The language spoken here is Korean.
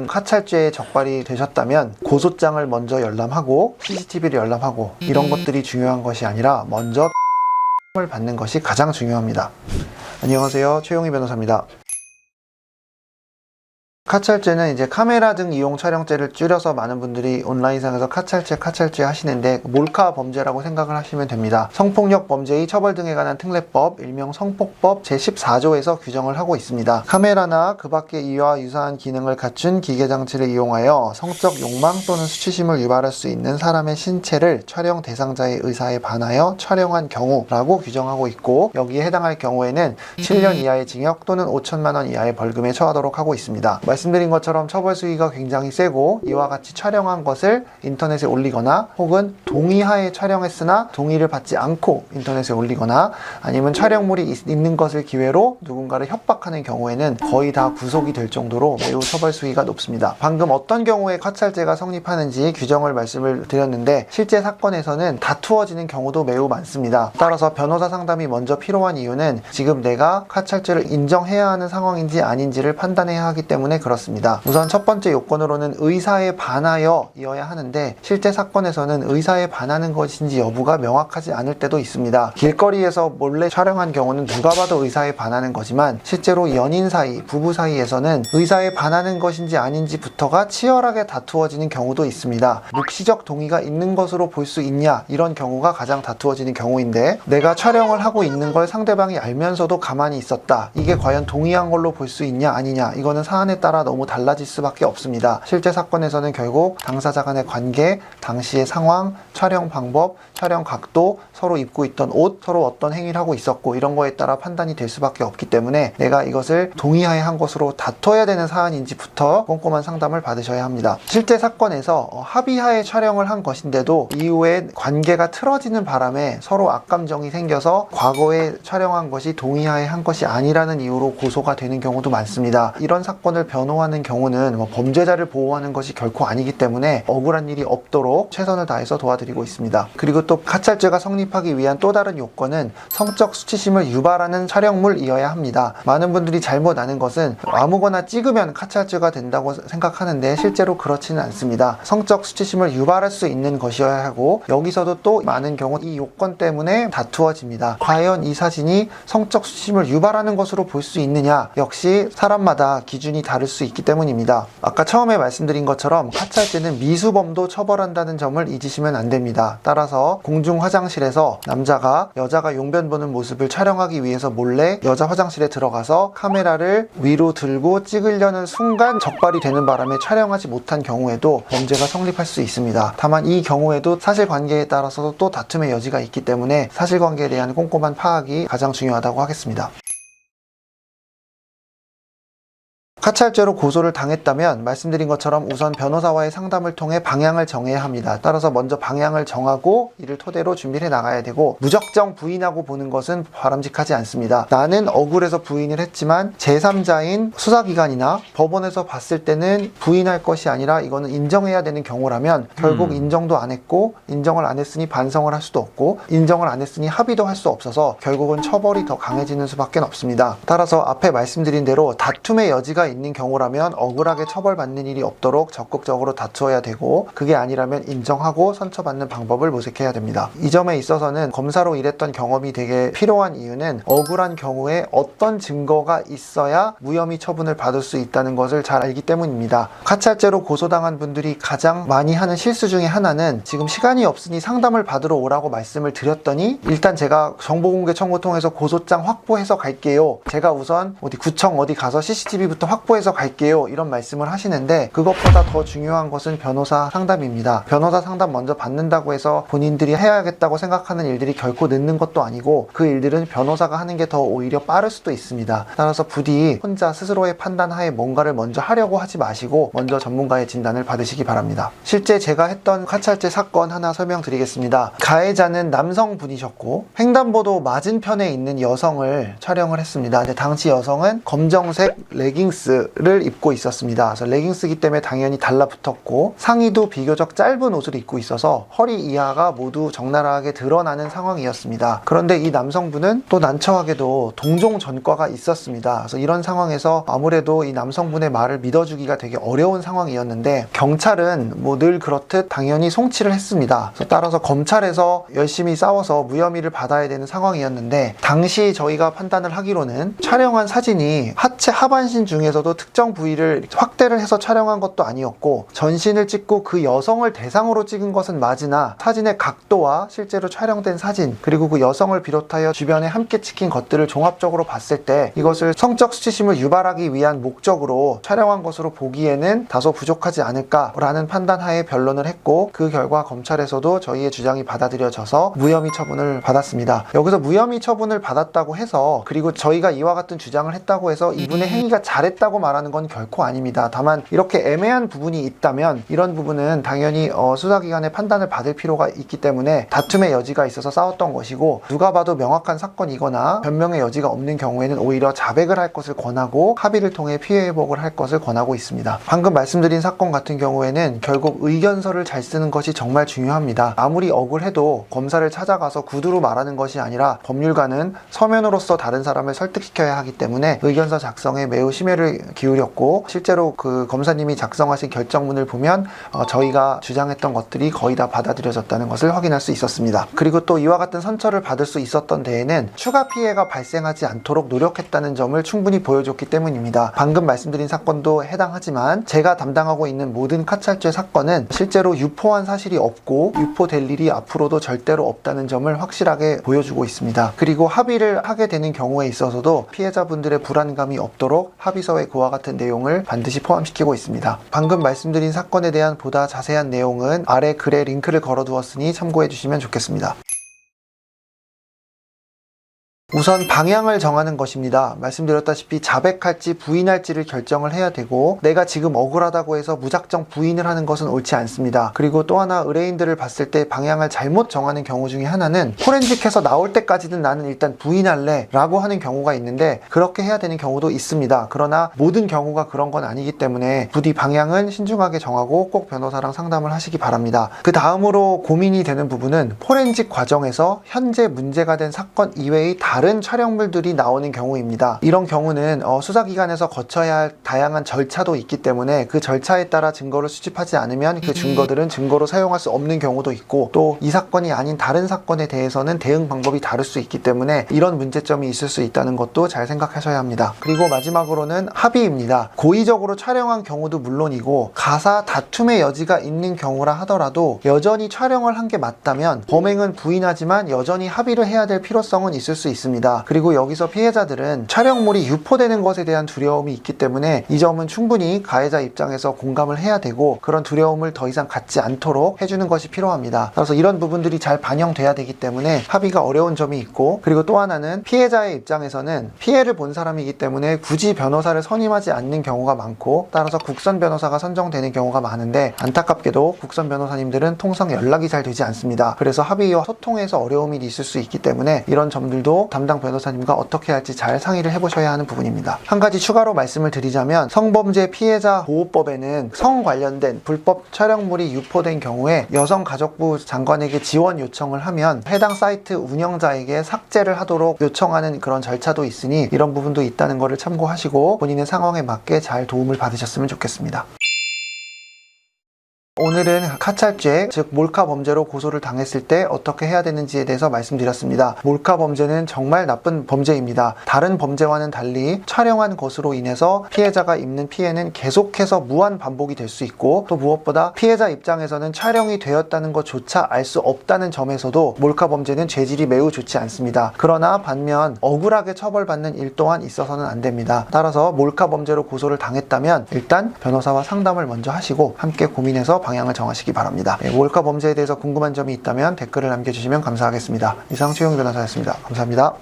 카찰죄에 적발이 되셨다면 고소장을 먼저 열람하고 CCTV를 열람하고 이런 것들이 중요한 것이 아니라 먼저 을 받는 것이 가장 중요합니다. 안녕하세요, 최용희 변호사입니다. 카찰죄는 이제 카메라 등 이용 촬영죄를 줄여서 많은 분들이 온라인상에서 카찰죄 하시는데 몰카 범죄라고 생각을 하시면 됩니다. 성폭력 범죄의 처벌 등에 관한 특례법, 일명 성폭법 제14조에서 규정을 하고 있습니다. 카메라나 그 밖의 이와 유사한 기능을 갖춘 기계장치를 이용하여 성적 욕망 또는 수치심을 유발할 수 있는 사람의 신체를 촬영 대상자의 의사에 반하여 촬영한 경우라고 규정하고 있고, 여기에 해당할 경우에는 7년 이하의 징역 또는 5천만 원 이하의 벌금에 처하도록 하고 있습니다. 말씀드린 것처럼 처벌 수위가 굉장히 세고, 이와 같이 촬영한 것을 인터넷에 올리거나 혹은 동의하에 촬영했으나 동의를 받지 않고 인터넷에 올리거나 아니면 촬영물이 있는 것을 기회로 누군가를 협박하는 경우에는 거의 다 구속이 될 정도로 매우 처벌 수위가 높습니다. 방금 어떤 경우에 카찰죄가 성립하는지 규정을 말씀을 드렸는데, 실제 사건에서는 다투어지는 경우도 매우 많습니다. 따라서 변호사 상담이 먼저 필요한 이유는 지금 내가 카찰죄를 인정해야 하는 상황인지 아닌지를 판단해야 하기 때문에 그렇습니다. 우선 첫 번째 요건으로는 의사에 반하여 이어야 하는데, 실제 사건에서는 의사에 반하는 것인지 여부가 명확하지 않을 때도 있습니다. 길거리에서 몰래 촬영한 경우는 누가 봐도 의사에 반하는 거지만, 실제로 연인 사이, 부부 사이에서는 의사에 반하는 것인지 아닌지부터가 치열하게 다투어지는 경우도 있습니다. 묵시적 동의가 있는 것으로 볼 수 있냐, 이런 경우가 가장 다투어지는 경우인데, 내가 촬영을 하고 있는 걸 상대방이 알면서도 가만히 있었다, 이게 과연 동의한 걸로 볼 수 있냐 아니냐, 이거는 사안에 따라 너무 달라질 수밖에 없습니다. 실제 사건에서는 결국 당사자 간의 관계, 당시의 상황, 촬영 방법, 촬영 각도, 서로 입고 있던 옷, 서로 어떤 행위를 하고 있었고, 이런 거에 따라 판단이 될 수밖에 없기 때문에 내가 이것을 동의하에 한 것으로 다퉈야 되는 사안인지부터 꼼꼼한 상담을 받으셔야 합니다. 실제 사건에서 합의하에 촬영을 한 것인데도 이후에 관계가 틀어지는 바람에 서로 악감정이 생겨서 과거에 촬영한 것이 동의하에 한 것이 아니라는 이유로 고소가 되는 경우도 많습니다. 이런 사건을 변호하는 경우는 범죄자를 보호하는 것이 결코 아니기 때문에 억울한 일이 없도록 최선을 다해서 도와드리고 있습니다. 그리고 또 카찰죄가 성립하기 위한 또 다른 요건은 성적 수치심을 유발하는 촬영물이어야 합니다. 많은 분들이 잘못 아는 것은 아무거나 찍으면 카찰죄가 된다고 생각하는데, 실제로 그렇지는 않습니다. 성적 수치심을 유발할 수 있는 것이어야 하고, 여기서도 또 많은 경우 이 요건 때문에 다투어집니다. 과연 이 사진이 성적 수치심을 유발하는 것으로 볼 수 있느냐, 역시 사람마다 기준이 다를 수 있기 때문입니다. 아까 처음에 말씀드린 것처럼 카찰죄는 미수범도 처벌한다는 점을 잊으시면 안 됩니다. 따라서 공중 화장실에서 남자가 여자가 용변 보는 모습을 촬영하기 위해서 몰래 여자 화장실에 들어가서 카메라를 위로 들고 찍으려는 순간 적발이 되는 바람에 촬영하지 못한 경우에도 범죄가 성립할 수 있습니다. 다만 이 경우에도 사실관계에 따라서 또 다툼의 여지가 있기 때문에 사실관계에 대한 꼼꼼한 파악이 가장 중요하다고 하겠습니다. 카찰죄로 고소를 당했다면 말씀드린 것처럼 우선 변호사와의 상담을 통해 방향을 정해야 합니다. 따라서 먼저 방향을 정하고 이를 토대로 준비를 해 나가야 되고, 무작정 부인하고 보는 것은 바람직하지 않습니다. 나는 억울해서 부인을 했지만 제3자인 수사기관이나 법원에서 봤을 때는 부인할 것이 아니라 이거는 인정해야 되는 경우라면 결국 인정도 안 했고, 인정을 안 했으니 반성을 할 수도 없고, 인정을 안 했으니 합의도 할 수 없어서 결국은 처벌이 더 강해지는 수밖에 없습니다. 따라서 앞에 말씀드린 대로 다툼의 여지가 있는 경우라면 억울하게 처벌받는 일이 없도록 적극적으로 다투어야 되고, 그게 아니라면 인정하고 선처받는 방법을 모색해야 됩니다. 이 점에 있어서는 검사로 일했던 경험이 되게 필요한 이유는 억울한 경우에 어떤 증거가 있어야 무혐의 처분을 받을 수 있다는 것을 잘 알기 때문입니다. 카찰죄로 고소당한 분들이 가장 많이 하는 실수 중에 하나는, 지금 시간이 없으니 상담을 받으러 오라고 말씀을 드렸더니 일단 제가 정보공개 청구 통해서 고소장 확보해서 갈게요, 제가 우선 어디 구청 어디 가서 CCTV부터 확보해서 갈게요, 이런 말씀을 하시는데, 그것보다 더 중요한 것은 변호사 상담입니다. 변호사 상담 먼저 받는다고 해서 본인들이 해야겠다고 생각하는 일들이 결코 늦는 것도 아니고, 그 일들은 변호사가 하는 게 더 오히려 빠를 수도 있습니다. 따라서 부디 혼자 스스로의 판단하에 뭔가를 먼저 하려고 하지 마시고 먼저 전문가의 진단을 받으시기 바랍니다. 실제 제가 했던 카찰죄 사건 하나 설명드리겠습니다. 가해자는 남성분이셨고 횡단보도 맞은편에 있는 여성을 촬영을 했습니다. 당시 여성은 검정색 레깅스, 레깅스를 입고 있었습니다. 그래서 레깅스기 때문에 당연히 달라붙었고 상의도 비교적 짧은 옷을 입고 있어서 허리 이하가 모두 적나라하게 드러나는 상황이었습니다. 그런데 이 남성분은 또 난처하게도 동종 전과가 있었습니다. 그래서 이런 상황에서 아무래도 이 남성분의 말을 믿어주기가 되게 어려운 상황이었는데 경찰은 뭐 늘 그렇듯 당연히 송치를 했습니다. 그래서 따라서 검찰에서 열심히 싸워서 무혐의를 받아야 되는 상황이었는데 당시 저희가 판단을 하기로는 촬영한 사진이 하체 하반신 중에서도 특정 부위를 확대를 해서 촬영한 것도 아니었고 전신을 찍고 그 여성을 대상으로 찍은 것은 맞으나 사진의 각도와 실제로 촬영된 사진 그리고 그 여성을 비롯하여 주변에 함께 찍힌 것들을 종합적으로 봤을 때 이것을 성적 수치심을 유발하기 위한 목적으로 촬영한 것으로 보기에는 다소 부족하지 않을까라는 판단하에 변론을 했고 그 결과 검찰에서도 저희의 주장이 받아들여져서 무혐의 처분을 받았습니다. 여기서 무혐의 처분을 받았다고 해서 그리고 저희가 이와 같은 주장을 했다고 해서 이분의 행위가 잘했다고 말하는 건 결코 아닙니다. 다만 이렇게 애매한 부분이 있다면 이런 부분은 당연히 수사기관의 판단을 받을 필요가 있기 때문에 다툼의 여지가 있어서 싸웠던 것이고 누가 봐도 명확한 사건이거나 변명의 여지가 없는 경우에는 오히려 자백을 할 것을 권하고 합의를 통해 피해 회복을 할 것을 권하고 있습니다. 방금 말씀드린 사건 같은 경우에는 결국 의견서를 잘 쓰는 것이 정말 중요합니다. 아무리 억울해도 검사를 찾아가서 구두로 말하는 것이 아니라 법률가는 서면으로서 다른 사람을 설득시켜야 하기 때문에 의견서 작성에 매우 심혈을 기울였고 실제로 그 검사님이 작성하신 결정문을 보면 저희가 주장했던 것들이 거의 다 받아들여졌다는 것을 확인할 수 있었습니다. 그리고 또 이와 같은 선처를 받을 수 있었던 데에는 추가 피해가 발생하지 않도록 노력했다는 점을 충분히 보여줬기 때문입니다. 방금 말씀드린 사건도 해당하지만 제가 담당하고 있는 모든 카찰죄 사건은 실제로 유포한 사실이 없고 유포될 일이 앞으로도 절대로 없다는 점을 확실하게 보여주고 있습니다. 그리고 합의를 하게 되는 경우에 있어서도 피해자분들의 불안감이 없도록 합의서에 그와 같은 내용을 반드시 포함시키고 있습니다. 방금 말씀드린 사건에 대한 보다 자세한 내용은 아래 글에 링크를 걸어두었으니 참고해 주시면 좋겠습니다. 우선 방향을 정하는 것입니다. 말씀드렸다시피 자백할지 부인할지를 결정을 해야 되고 내가 지금 억울하다고 해서 무작정 부인을 하는 것은 옳지 않습니다. 그리고 또 하나 의뢰인들을 봤을 때 방향을 잘못 정하는 경우 중에 하나는 포렌식해서 나올 때까지는 나는 일단 부인할래 라고 하는 경우가 있는데 그렇게 해야 되는 경우도 있습니다. 그러나 모든 경우가 그런 건 아니기 때문에 부디 방향은 신중하게 정하고 꼭 변호사랑 상담을 하시기 바랍니다. 그 다음으로 고민이 되는 부분은 포렌식 과정에서 현재 문제가 된 사건 이외의 다른 촬영물들이 나오는 경우입니다. 이런 경우는 수사기관에서 거쳐야 할 다양한 절차도 있기 때문에 그 절차에 따라 증거를 수집하지 않으면 그 증거들은 증거로 사용할 수 없는 경우도 있고 또 이 사건이 아닌 다른 사건에 대해서는 대응 방법이 다를 수 있기 때문에 이런 문제점이 있을 수 있다는 것도 잘 생각하셔야 합니다. 그리고 마지막으로는 합의입니다. 고의적으로 촬영한 경우도 물론이고 가사 다툼의 여지가 있는 경우라 하더라도 여전히 촬영을 한 게 맞다면 범행은 부인하지만 여전히 합의를 해야 될 필요성은 있을 수 있습니다. 그리고 여기서 피해자들은 촬영물이 유포되는 것에 대한 두려움이 있기 때문에 이 점은 충분히 가해자 입장에서 공감을 해야 되고 그런 두려움을 더 이상 갖지 않도록 해주는 것이 필요합니다. 그래서 이런 부분들이 잘 반영돼야 되기 때문에 합의가 어려운 점이 있고 그리고 또 하나는 피해자의 입장에서는 피해를 본 사람이기 때문에 굳이 변호사를 선임하지 않는 경우가 많고 따라서 국선 변호사가 선정되는 경우가 많은데 안타깝게도 국선 변호사님들은 통상 연락이 잘 되지 않습니다. 그래서 합의와 소통에서 어려움이 있을 수 있기 때문에 이런 점들도 담당 변호사님과 어떻게 할지 잘 상의를 해보셔야 하는 부분입니다. 한 가지 추가로 말씀을 드리자면 성범죄 피해자 보호법에는 성 관련된 불법 촬영물이 유포된 경우에 여성가족부 장관에게 지원 요청을 하면 해당 사이트 운영자에게 삭제를 하도록 요청하는 그런 절차도 있으니 이런 부분도 있다는 것을 참고하시고 본인의 상황에 맞게 잘 도움을 받으셨으면 좋겠습니다. 오늘은 카찰죄, 즉 몰카 범죄로 고소를 당했을 때 어떻게 해야 되는지에 대해서 말씀드렸습니다. 몰카 범죄는 정말 나쁜 범죄입니다. 다른 범죄와는 달리 촬영한 것으로 인해서 피해자가 입는 피해는 계속해서 무한 반복이 될 수 있고 또 무엇보다 피해자 입장에서는 촬영이 되었다는 것조차 알 수 없다는 점에서도 몰카 범죄는 죄질이 매우 좋지 않습니다. 그러나 반면 억울하게 처벌받는 일 또한 있어서는 안 됩니다. 따라서 몰카 범죄로 고소를 당했다면 일단 변호사와 상담을 먼저 하시고 함께 고민해서 방향을 정하시기 바랍니다. 몰카 범죄에 대해서 궁금한 점이 있다면 댓글을 남겨주시면 감사하겠습니다. 이상 최용 변호사였습니다. 감사합니다.